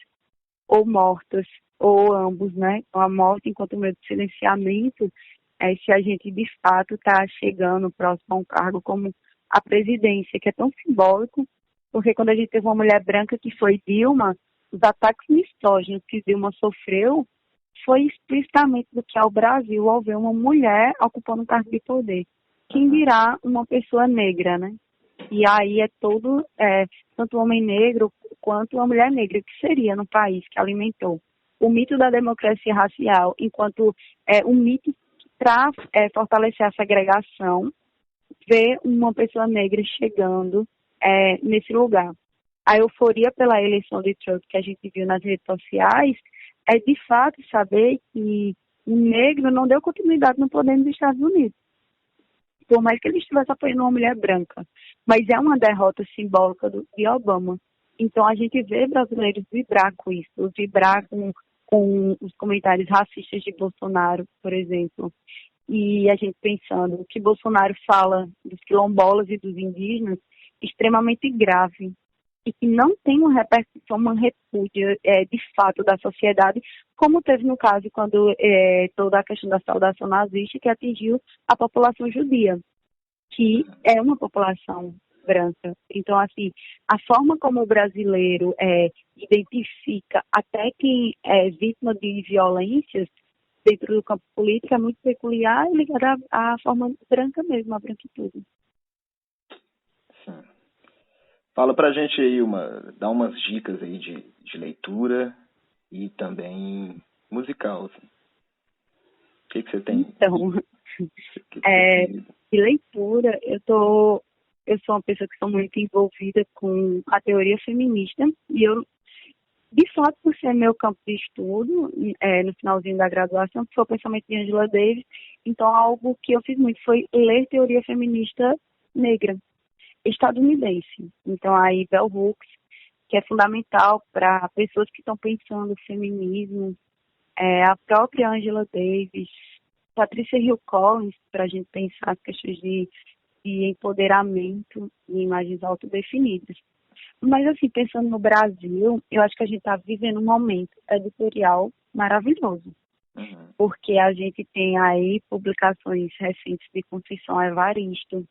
ou mortas, ou ambos, né? Então, a morte enquanto meio de silenciamento, se a gente de fato está chegando próximo a um cargo como a presidência, que é tão simbólico, porque quando a gente teve uma mulher branca que foi Dilma, os ataques misóginos que Dilma sofreu foi explicitamente do que ao Brasil ao ver uma mulher ocupando um cargo de poder. Quem dirá uma pessoa negra, né? E aí tanto o homem negro quanto a mulher negra, que seria no país que alimentou o mito da democracia racial, enquanto um mito para fortalecer a segregação, ver uma pessoa negra chegando nesse lugar. A euforia pela eleição de Trump que a gente viu nas redes sociais é de fato saber que o negro não deu continuidade no poder nos Estados Unidos. Por mais que ele estivesse apoiando uma mulher branca. Mas é uma derrota simbólica de Obama. Então a gente vê brasileiros vibrar com isso, vibrar com os comentários racistas de Bolsonaro, por exemplo. E a gente pensando que Bolsonaro fala dos quilombolas e dos indígenas extremamente grave e que não tem uma repercussão, uma repúdia de fato da sociedade, como teve no caso quando toda a questão da saudação nazista que atingiu a população judia, que é uma população branca. Então, assim, a forma como o brasileiro identifica até quem é vítima de violências dentro do campo político é muito peculiar e ligada à forma branca mesmo, à branquitude. Sim. Fala pra gente aí, dá umas dicas aí de leitura e também musical, assim. O que você tem? Então, de leitura, eu sou uma pessoa que estou muito envolvida com a teoria feminista e eu, de fato, por ser meu campo de estudo, no finalzinho da graduação, que foi o pensamento de Angela Davis, então algo que eu fiz muito foi ler teoria feminista negra, estadunidense. Então, aí, Bell Hooks, que é fundamental para pessoas que estão pensando o feminismo, a própria Angela Davis, Patricia Hill Collins, para a gente pensar as questões de empoderamento e imagens autodefinidas. Mas, assim, pensando no Brasil, eu acho que a gente está vivendo um momento editorial maravilhoso. Porque a gente tem aí publicações recentes de Conceição Evaristo.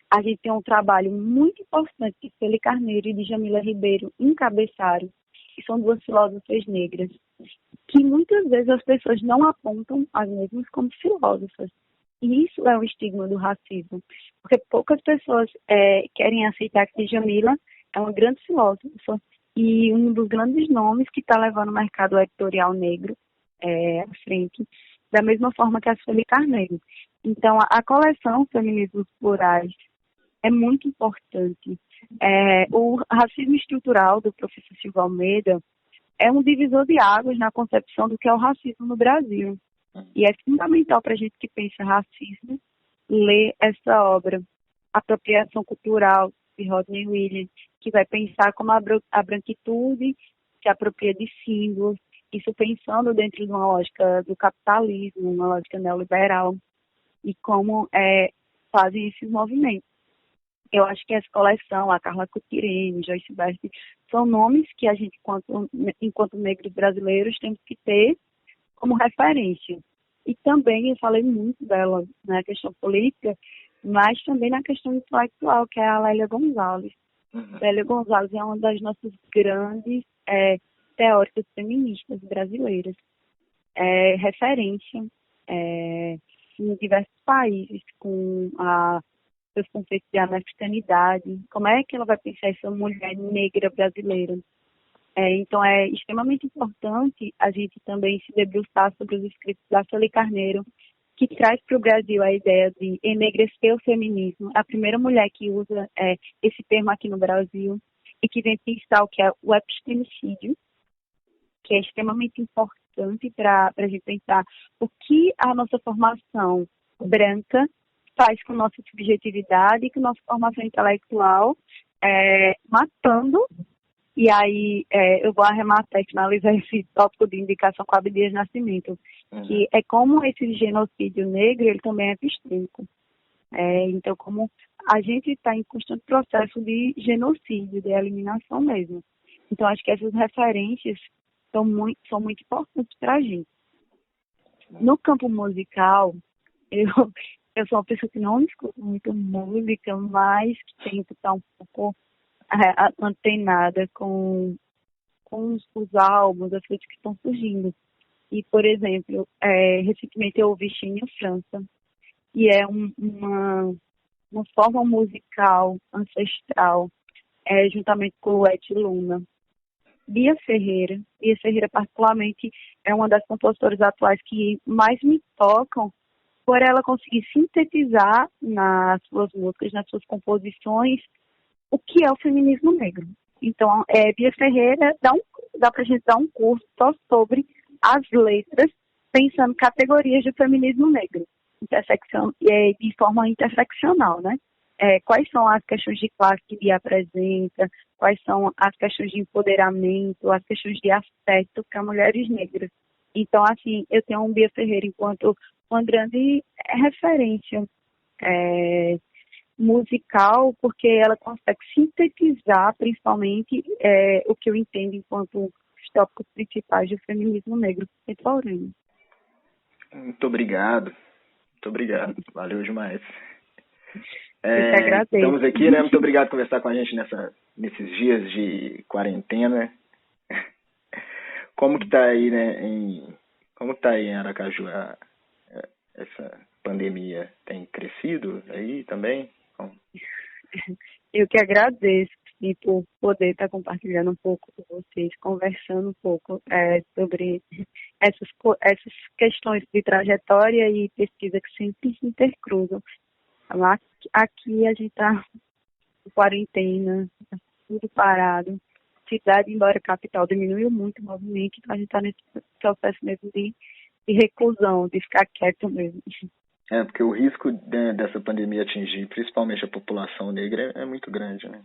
A gente tem um trabalho muito importante de Celi Carneiro e de Jamila Ribeiro encabeçaram, que são duas filósofas negras, que muitas vezes as pessoas não apontam as mesmas como filósofas. E isso é um estigma do racismo, porque poucas pessoas querem aceitar que Jamila é uma grande filósofa e um dos grandes nomes que está levando o mercado editorial negro à frente, da mesma forma que a Celi Carneiro. Então, a coleção Feminismos Plurais é muito importante. O racismo estrutural do professor Silva Almeida é um divisor de águas na concepção do que é o racismo no Brasil. E é fundamental para a gente que pensa racismo ler essa obra, Apropriação Cultural, de Rodney Williams, que vai pensar como a branquitude se apropria de símbolos, isso pensando dentro de uma lógica do capitalismo, uma lógica neoliberal, e como fazem esses movimentos. Eu acho que essa coleção, a Carla Coutirene, Joyce Best, são nomes que a gente, enquanto negros brasileiros, temos que ter como referência. E também eu falei muito dela na questão política, mas também na questão intelectual, que é a Lélia Gonzalez. Lélia Gonzalez é uma das nossas grandes teóricas feministas brasileiras. É referência em diversos países, com seus conceitos de anafricanidade. Como é que ela vai pensar essa mulher negra brasileira? Então, é extremamente importante a gente também se debruçar sobre os escritos da Sueli Carneiro, que traz para o Brasil a ideia de enegrecer o feminismo. A primeira mulher que usa esse termo aqui no Brasil e que vem pensar o que é o epistemicídio, que é extremamente importante para a gente pensar o que a nossa formação branca faz com nossa subjetividade e com nossa formação intelectual, matando. E aí eu vou arrematar e finalizar esse tópico de indicação com Abdias Nascimento, que é como esse genocídio negro, ele também é epistêmico. Então, como a gente está em constante processo de genocídio, de eliminação mesmo. Então, acho que essas referências são muito importantes para a gente. No campo musical, eu sou uma pessoa que não escuta muito música, mas que tento estar um pouco antenada com os álbuns, as coisas que estão surgindo. E, por exemplo, recentemente eu ouvi Chine França, e é uma forma musical ancestral, juntamente com o Et Luna. Bia Ferreira particularmente é uma das compositoras atuais que mais me tocam, por ela conseguir sintetizar nas suas músicas, nas suas composições, o que é o feminismo negro. Então, Bia Ferreira, dá pra gente dar um curso só sobre as letras, pensando categorias do feminismo negro, de forma interseccional, né? Quais são as questões de classe que Bia apresenta, quais são as questões de empoderamento, as questões de afeto para mulheres negras. Então, assim, eu tenho Bia Ferreira enquanto uma grande referência musical, porque ela consegue sintetizar, principalmente, o que eu entendo enquanto os tópicos principais do feminismo negro contemporâneo. Muito obrigado. Valeu demais. Eu te agradeço. Estamos aqui, né? Muito obrigado por conversar com a gente nesses dias de quarentena. Como que tá aí, né? Como tá aí em Aracaju essa pandemia? Tem crescido aí também? Eu que agradeço por poder estar compartilhando um pouco com vocês, conversando um pouco sobre essas questões de trajetória e pesquisa que sempre se intercruzam. Aqui a gente está em quarentena, tá tudo parado. Cidade, embora capital, diminuiu muito o movimento, então a gente está nesse processo mesmo de reclusão, de ficar quieto mesmo. Porque o risco dessa pandemia atingir principalmente a população negra é muito grande, né?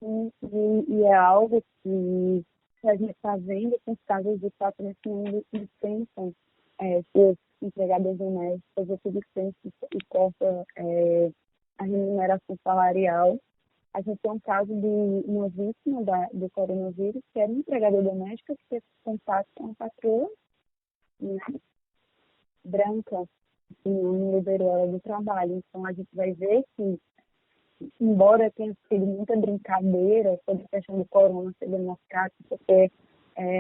E é algo que a gente está vendo com os casos de patrocínio que dispensam os empregados domésticos, ou que dispensam e corta a remuneração salarial. A gente tem um caso de uma vítima do coronavírus, que era uma empregada doméstica que teve contato com a patroa, né, branca, que não liberou ela do trabalho. Então, a gente vai ver que, embora tenha sido muita brincadeira sobre a questão do corona ser democrático, porque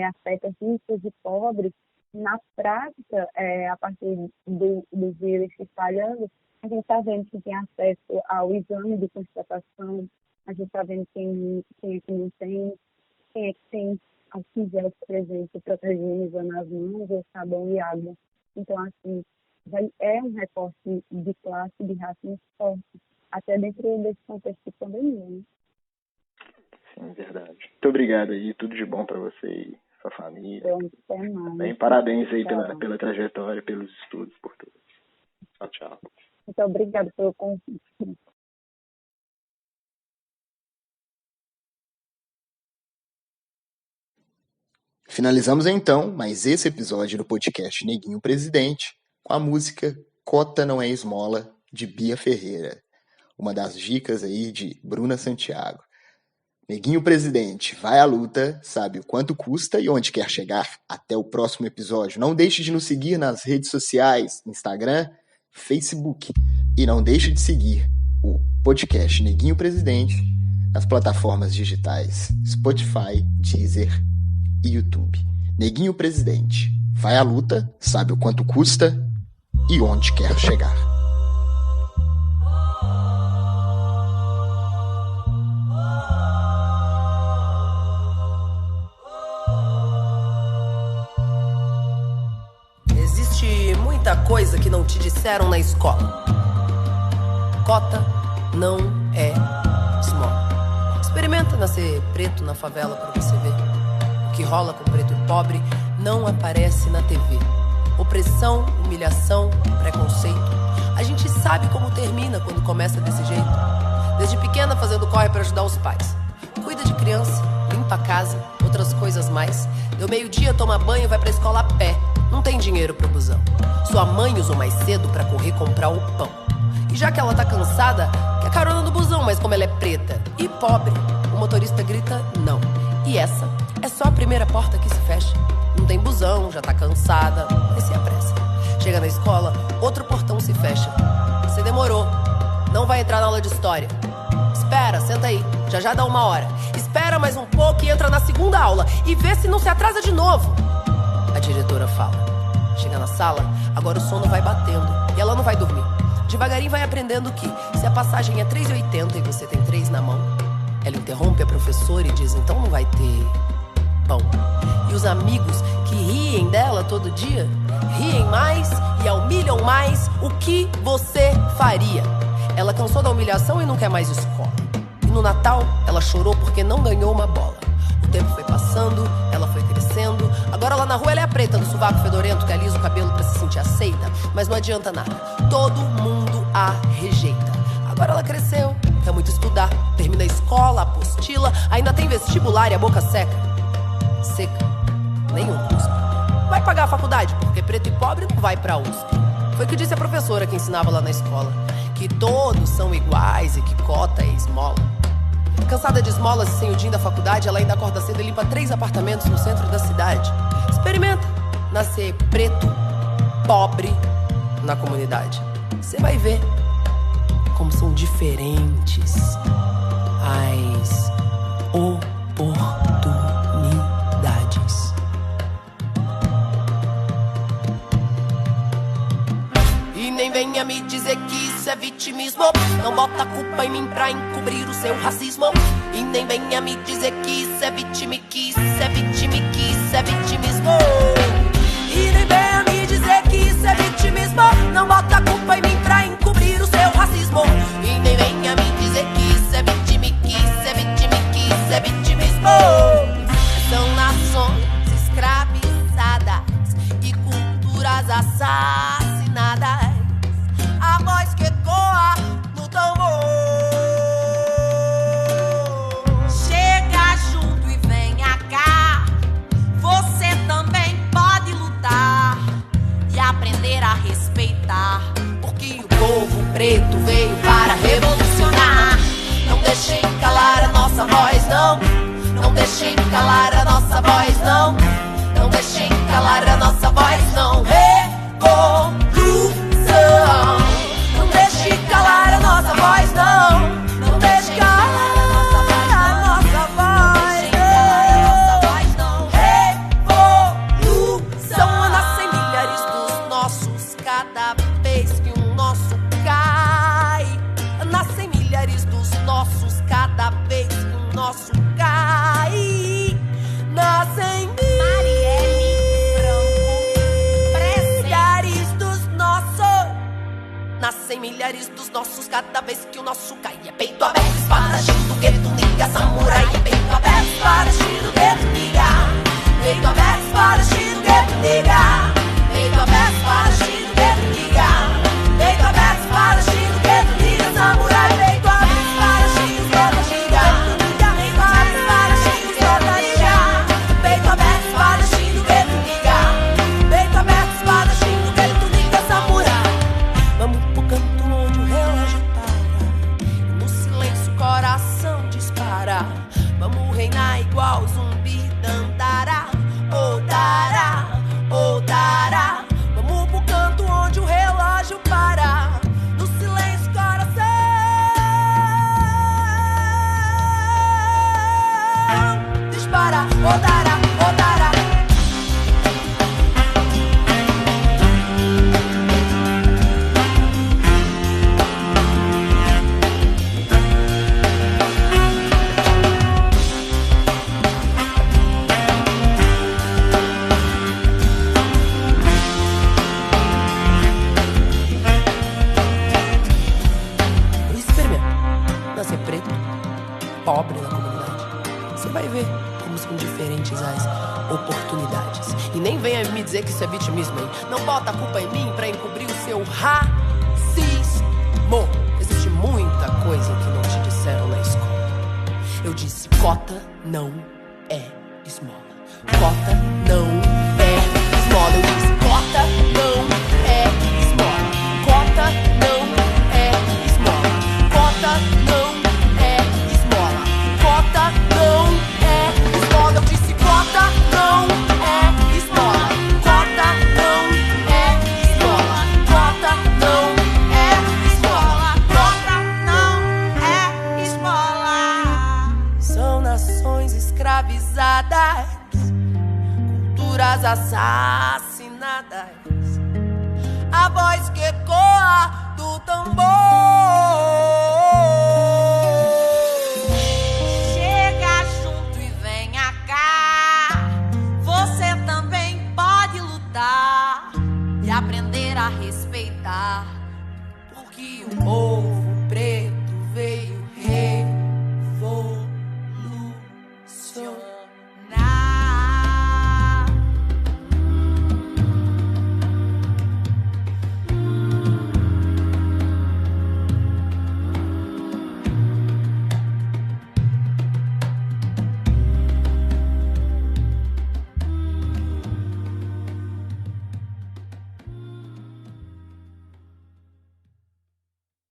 afeta ricos e pobres, na prática, a partir do vírus se espalhando, a gente está vendo que tem acesso ao exame de constatação, a gente está vendo quem é que não tem, quem é que tem álcool gel, por exemplo, para estar higienizando as mãos, ou sabão e água. Então, assim, é um recorte de classe, de raça muito forte, até dentro desse contexto de pandemia, né? Sim, verdade. Muito obrigado aí, tudo de bom para você e sua família. Bem, parabéns aí pela trajetória, pelos estudos, por tudo. Tchau. Muito obrigada pelo convite. Finalizamos então mais esse episódio do podcast Neguinho Presidente com a música Cota Não É Esmola, de Bia Ferreira, uma das dicas aí de Bruna Santiago. Neguinho Presidente, vai à luta, sabe o quanto custa e onde quer chegar. Até o próximo episódio. Não deixe de nos seguir nas redes sociais, Instagram, Facebook. E não deixe de seguir o podcast Neguinho Presidente nas plataformas digitais Spotify, Deezer e YouTube. Neguinho Presidente, vai à luta, sabe o quanto custa e onde quer chegar. Existe muita coisa que não te disseram na escola. Cota não é esmola. Experimenta nascer preto na favela pra você ver. O que rola com preto e pobre não aparece na TV. Opressão, humilhação, preconceito. A gente sabe como termina quando começa desse jeito. Desde pequena fazendo corre pra ajudar os pais. Cuida de criança, limpa a casa, outras coisas mais. Deu meio-dia, toma banho, vai pra escola a pé. Não tem dinheiro pro busão. Sua mãe usou mais cedo pra correr comprar o pão. E já que ela tá cansada, quer carona no busão, mas como ela é preta e pobre, o motorista grita não. E essa é só a primeira porta que se fecha. Não tem busão, já tá cansada, mas se apressa. Chega na escola, outro portão se fecha. Você demorou, não vai entrar na aula de história. Espera, senta aí, já dá 1 hora. Espera mais um pouco e entra na segunda aula e vê se não se atrasa de novo. A diretora fala. Chega na sala, agora o sono vai batendo e ela não vai dormir. Devagarinho vai aprendendo que se a passagem é 3,80 e você tem 3 na mão, ela interrompe a professora e diz, então não vai ter pão. E os amigos que riem dela todo dia, riem mais e a humilham mais, o que você faria? Ela cansou da humilhação e não quer mais escola. E no Natal, ela chorou porque não ganhou uma bola. O tempo foi passando, ela foi crescendo. Agora lá na rua ela é a preta do sovaco fedorento que alisa o cabelo pra se sentir aceita. Mas não adianta nada, todo mundo a rejeita. Agora ela cresceu, quer muito estudar. Termina a escola, apostila, ainda tem vestibular e a boca seca. Seca, nenhum cuspe. Vai pagar a faculdade, porque preto e pobre não vai pra USP. Foi o que disse a professora que ensinava lá na escola, que todos são iguais e que cota é esmola. Cansada de esmolas e sem o din da faculdade, ela ainda acorda cedo e limpa 3 apartamentos no centro da cidade. Experimenta nascer preto, pobre na comunidade. Você vai ver como são diferentes as oportunidades. E nem venha me dizer que isso é vitimismo. Não bota a culpa em mim pra encobrir o seu racismo. E nem venha me dizer que isso é vitimismo. E nem venha me dizer que isso é vitimismo. Não bota a culpa em mim pra encobrir o seu racismo. E nem venha me dizer que isso é vitimismo. São nações escravizadas e culturas assassinadas. A voz que ecoa no tambor. Chega junto e venha cá. Você também pode lutar e aprender a respeitar, porque o povo preto veio para revolucionar. Não deixem calar a nossa voz, não. Não deixem calar a nossa voz, não. Não deixem calar a nossa voz, não. Revolução. Não deixe calar a nossa voz, não. Não deixe calar a nossa voz, não. Revolução. Nascem milhares dos nossos cada vez que um nosso cai. Nascem milhares dos nossos cada vez que um nosso cai. Nascem Nascem milhares dos nossos cada vez que o nosso cai. É peito aberto, espadachim do gueto, liga, samurai. É peito aberto, espadachim do gueto, liga. Peito aberto, espadachim do gueto, liga. Peito aberto, espadachim do gueto, liga. Peito aberto, espadachim do gueto, liga, samurai. Peito aberto, espadachim do gueto, liga. Peito aberto, espadachim do gueto, liga. Peito aberto, espadachim. Vamos reinar igual zumbi, dandará, ou dará, ou dará. Vamos pro canto onde o relógio para. No silêncio, coração. Dispara, ou dará, ou dará. Pobre na comunidade, você vai ver como são diferentes as oportunidades. E nem venha me dizer que isso é vitimismo, hein? Não bota a culpa em mim pra encobrir o seu racismo. Existe muita coisa que não te disseram na escola. Eu disse, cota não é esmola. Cota não é esmola. Eu disse, cota não é esmola. Cota não é esmola. Cota não eu disse cota não é esmola. Cota não é esmola. Cota não é esmola. Cota não é esmola. São nações escravizadas, culturas assassinadas. A voz que ecoa do tambor